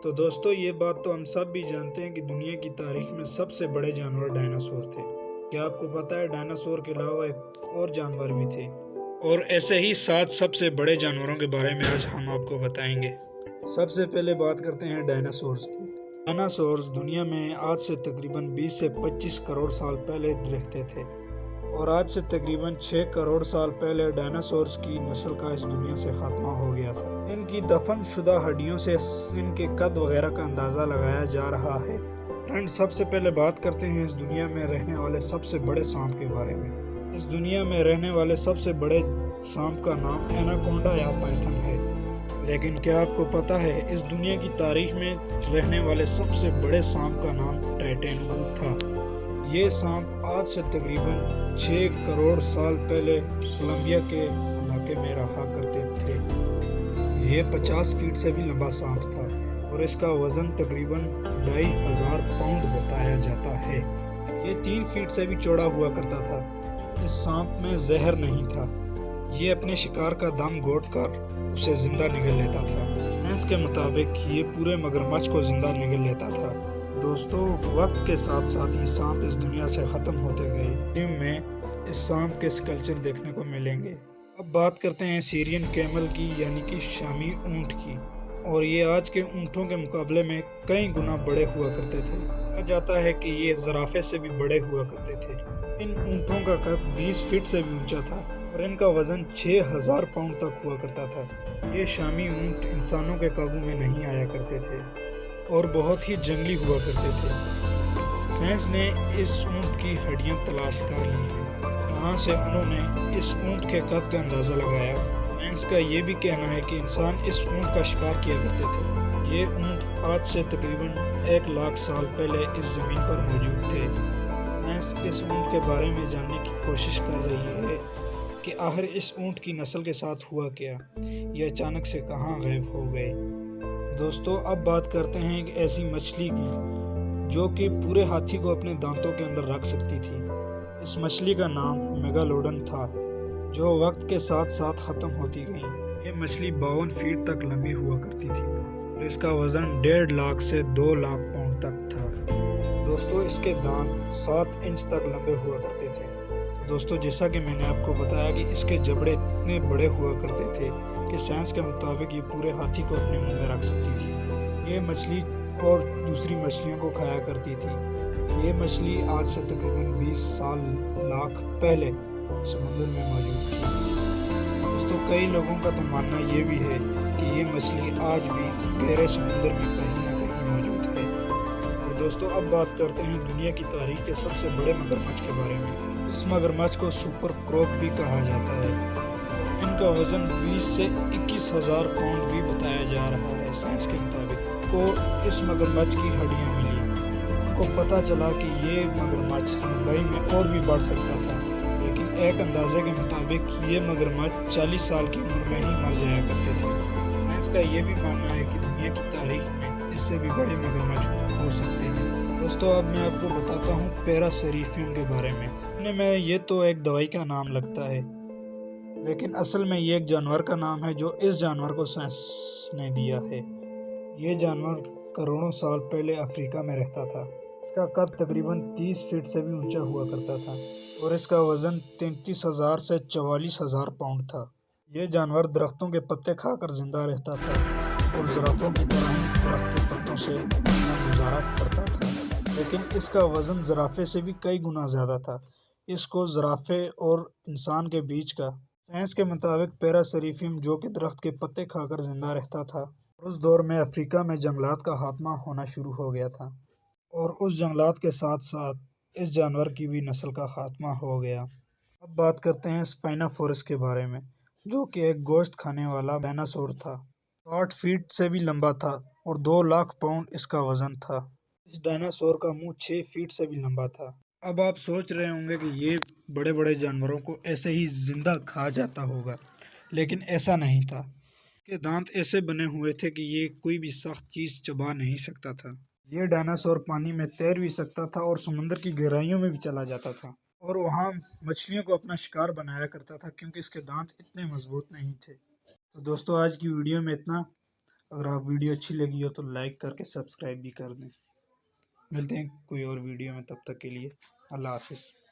تو دوستو یہ بات تو ہم سب بھی جانتے ہیں کہ دنیا کی تاریخ میں سب سے بڑے جانور ڈائناسور تھے۔ کیا آپ کو پتا ہے ڈائناسور کے علاوہ ایک اور جانور بھی تھے؟ اور ایسے ہی 7 سب سے بڑے جانوروں کے بارے میں آج ہم آپ کو بتائیں گے۔ سب سے پہلے بات کرتے ہیں ڈائناسورز کی۔ ڈائناسورز دنیا میں آج سے تقریباً 20 سے 25 کروڑ سال پہلے رہتے تھے، اور آج سے تقریباً 6 کروڑ سال پہلے ڈائناسورز کی نسل کا اس دنیا سے خاتمہ ہو گیا تھا۔ ان کی دفن شدہ ہڈیوں سے ان کے قد وغیرہ کا اندازہ لگایا جا رہا ہے۔ فرینڈ، سب سے پہلے بات کرتے ہیں اس دنیا میں رہنے والے سب سے بڑے سانپ کے بارے میں۔ اس دنیا میں رہنے والے سب سے بڑے سانپ کا نام ایناکونڈا یا پائتھن ہے۔ لیکن کیا آپ کو پتا ہے اس دنیا کی تاریخ میں رہنے والے سب سے بڑے سانپ کا نام ٹائٹینوڈ تھا۔ یہ سانپ آج سے تقریباً 6 کروڑ سال پہلے کولمبیا کے علاقے میں رہا کرتے تھے۔ یہ 50 فیٹ سے بھی لمبا سانپ تھا اور اس کا وزن تقریباً 2500 پاؤنڈ بتایا جاتا ہے۔ یہ 3 فیٹ سے بھی چوڑا ہوا کرتا تھا۔ اس سانپ میں زہر نہیں تھا۔ یہ اپنے شکار کا دم گھونٹ کر اسے زندہ نگل لیتا تھا۔ سائنس کے مطابق یہ پورے مگرمچھ کو زندہ نگل لیتا تھا۔ دوستو، وقت کے ساتھ ساتھ یہ سانپ اس دنیا سے ختم ہوتے گئے۔ جم میں اس سانپ کے اسکلپچر دیکھنے کو ملیں گے۔ اب بات کرتے ہیں سیرین کیمل کی، یعنی کہ شامی اونٹ کی، اور یہ آج کے اونٹوں کے مقابلے میں کئی گنا بڑے ہوا کرتے تھے۔ کہا جاتا ہے کہ یہ زرافے سے بھی بڑے ہوا کرتے تھے۔ ان اونٹوں کا قد 20 فٹ سے بھی اونچا تھا اور ان کا وزن 6000 پاؤنڈ تک ہوا کرتا تھا۔ یہ شامی اونٹ انسانوں کے قابو میں نہیں آیا کرتے تھے اور بہت ہی جنگلی ہوا کرتے تھے۔ سائنس نے اس اونٹ کی ہڈیاں تلاش کر لی ہیں، وہاں سے انہوں نے اس اونٹ کے قد کا اندازہ لگایا۔ سائنس کا یہ بھی کہنا ہے کہ انسان اس اونٹ کا شکار کیا کرتے تھے۔ یہ اونٹ آج سے تقریباً 1 لاکھ سال پہلے اس زمین پر موجود تھے۔ سائنس اس اونٹ کے بارے میں جاننے کی کوشش کر رہی ہے کہ آخر اس اونٹ کی نسل کے ساتھ ہوا کیا، یہ اچانک سے کہاں غائب ہو گئے۔ دوستو، اب بات کرتے ہیں ایک ایسی مچھلی کی جو کہ پورے ہاتھی کو اپنے دانتوں کے اندر رکھ سکتی تھی۔ اس مچھلی کا نام میگالوڈن تھا، جو وقت کے ساتھ ساتھ ختم ہوتی گئی۔ یہ مچھلی 52 فیٹ تک لمبی ہوا کرتی تھی اور اس کا وزن 1.5 لاکھ سے 2 لاکھ پاؤنڈ تک تھا۔ دوستو، اس کے دانت 7 انچ تک لمبے ہوا کرتے تھے۔ دوستو، جیسا کہ میں نے آپ کو بتایا کہ اس کے جبڑے اتنے بڑے ہوا کرتے تھے کہ سائنس کے مطابق یہ پورے ہاتھی کو اپنے منہ میں رکھ سکتی تھی۔ یہ مچھلی اور دوسری مچھلیوں کو کھایا کرتی تھی۔ یہ مچھلی آج سے تقریباً 20 لاکھ پہلے سمندر میں موجود تھی۔ دوستو، کئی لوگوں کا تو ماننا یہ بھی ہے کہ یہ مچھلی آج بھی گہرے سمندر میں کہیں نہ کہیں موجود ہے۔ اور دوستو، اب بات کرتے ہیں دنیا کی تاریخ کے سب سے بڑے مگرمچھ کے بارے میں۔ اس مگرمچھ کو سپر کروک بھی کہا جاتا ہے اور ان کا وزن 20 سے 21,000 پاؤنڈ بھی بتایا جا رہا ہے۔ سائنس کے مطابق کو اس مگرمچھ کی ہڈیاں ملی۔ ان کو پتہ چلا کہ یہ مگرمچھ لمبائی میں اور بھی بڑھ سکتا تھا، لیکن ایک اندازے کے مطابق یہ مگرمچھ 40 سال کی عمر میں ہی مر جایا کرتے تھے۔ سائنس کا یہ بھی ماننا ہے کہ دنیا کی تاریخ میں اس سے بھی بڑے مگرمچھ ہو سکتے ہیں۔ دوستو، اب میں آپ کو بتاتا ہوں پیراسیریفیم کے بارے میں۔ یہ تو ایک دوائی کا نام لگتا ہے، لیکن اصل میں یہ ایک جانور کا نام ہے جو اس جانور کو سائنس نے دیا ہے۔ یہ جانور کروڑوں سال پہلے افریقہ میں رہتا تھا۔ اس کا قد تقریباً 30 فٹ سے بھی اونچا ہوا کرتا تھا اور اس کا وزن 33,000 سے 44,000 پاؤنڈ تھا۔ یہ جانور درختوں کے پتے کھا کر زندہ رہتا تھا اور زرافوں کی طرح ہی درخت کے پتوں سے اپنا گزارا کرتا تھا، لیکن اس کا وزن زرافے سے بھی کئی گنا زیادہ تھا۔ اس کو زرافے اور انسان کے بیچ کا سائنس کے مطابق پیراسیریفیم، جو کہ درخت کے پتے کھا کر زندہ رہتا تھا، اس دور میں افریقہ میں جنگلات کا خاتمہ ہونا شروع ہو گیا تھا اور اس جنگلات کے ساتھ ساتھ اس جانور کی بھی نسل کا خاتمہ ہو گیا۔ اب بات کرتے ہیں اسپائنوسورس کے بارے میں، جو کہ ایک گوشت کھانے والا ڈائناسور تھا۔ 60 فیٹ سے بھی لمبا تھا اور 2 لاکھ پاؤنڈ اس کا وزن تھا۔ اس ڈائناسور کا منہ 6 فیٹ سے بھی لمبا تھا۔ اب آپ سوچ رہے ہوں گے کہ یہ بڑے بڑے جانوروں کو ایسے ہی زندہ کھا جاتا ہوگا، لیکن ایسا نہیں تھا۔ اس کے دانت ایسے بنے ہوئے تھے کہ یہ کوئی بھی سخت چیز چبا نہیں سکتا تھا۔ یہ ڈائناسور پانی میں تیر بھی سکتا تھا اور سمندر کی گہرائیوں میں بھی چلا جاتا تھا اور وہاں مچھلیوں کو اپنا شکار بنایا کرتا تھا، کیونکہ اس کے دانت اتنے مضبوط نہیں تھے۔ تو دوستو، آج کی ویڈیو میں اتنا۔ اگر آپ ویڈیو اچھی لگی ہو تو لائک کر کے سبسکرائب بھی کر دیں۔ ملتے ہیں کوئی اور ویڈیو میں، تب تک کے لیے اللہ حافظ۔